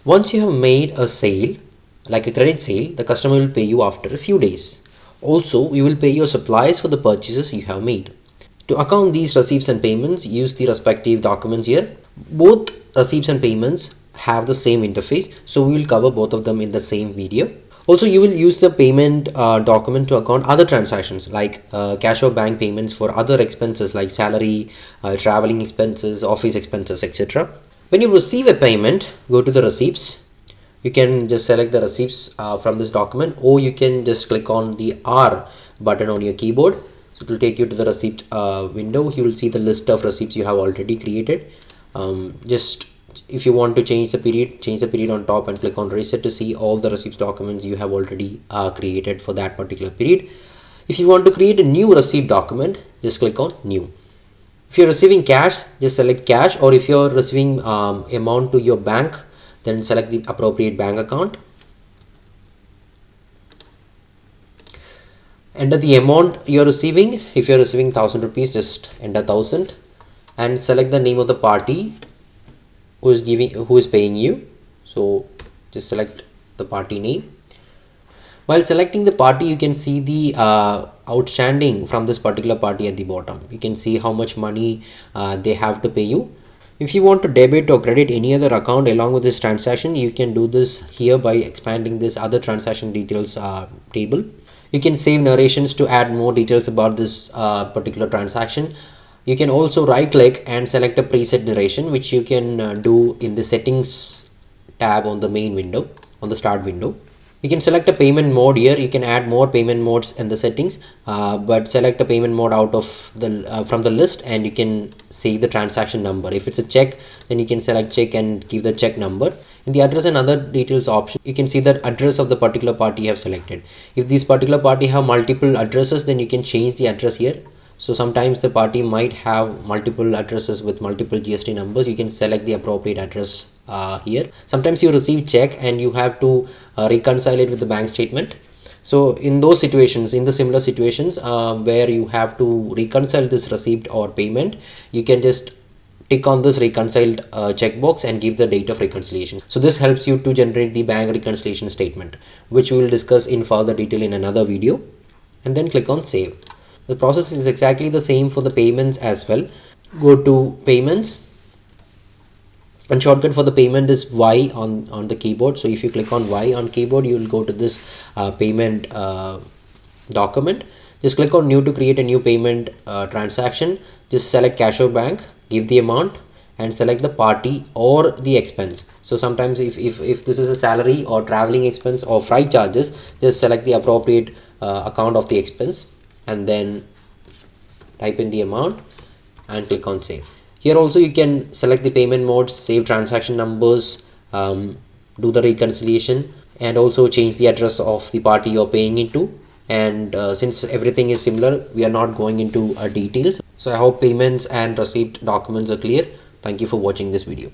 Once you have made a sale, like a credit sale, the customer will pay you after a few days. Also, you will pay your suppliers for the purchases you have made. To account these receipts and payments, use the respective documents here. Both receipts and payments have the same interface, so we will cover both of them in the same video. Also, you will use the payment document to account other transactions like cash or bank payments for other expenses like salary, traveling expenses, office expenses, etc. When you receive a payment, go to the receipts. You can just select the receipts from this document, or you can just click on the R button on your keyboard. So it will take you to the receipt window. You will see the list of receipts you have already created. Just if you want to change the period on top and click on reset to see all the receipts documents you have already created for that particular period. If you want to create a new receipt document, just click on new. If you're receiving cash, just select cash, or if you're receiving amount to your bank, then select the appropriate bank account. Enter the amount you're receiving. If you're receiving 1000 rupees, just enter 1000 and select the name of the party who is paying you. So just select the party name. While selecting the party, you can see the outstanding from this particular party at the bottom. You can see how much money they have to pay you. If you want to debit or credit any other account along with this transaction, you can do this here by expanding this other transaction details table. You can save narrations to add more details about this particular transaction. You can also right click and select a preset narration, which you can do in the settings tab on the main window, on the start window. You can select a payment mode here. You can add more payment modes in the settings, but select a payment mode out of the from the list, and you can save the transaction number. If it's a check, then you can select check and give the check number. In the address and other details option, you can see the address of the particular party you have selected. If this particular party have multiple addresses, then you can change the address here. So sometimes the party might have multiple addresses with multiple GST numbers. You can select the appropriate address here. Sometimes you receive check and you have to reconcile it with the bank statement. So in those situations, in the similar situations where you have to reconcile this receipt or payment, you can just tick on this reconciled checkbox and give the date of reconciliation. So this helps you to generate the bank reconciliation statement, which we will discuss in further detail in another video. And then click on save. The process is exactly the same for the payments as well. Go to payments, and shortcut for the payment is Y on the keyboard. So if you click on Y on keyboard, you will go to this payment document. Just click on new to create a new payment transaction. Just select cash or bank, give the amount, and select the party or the expense. So sometimes if this is a salary or traveling expense or freight charges, just select the appropriate account of the expense and then type in the amount and click on save. Here also you can select the payment modes, save transaction numbers, do the reconciliation, and also change the address of the party you're paying into. And since everything is similar, we are not going into details. So I hope payments and receipt documents are clear. Thank you for watching this video.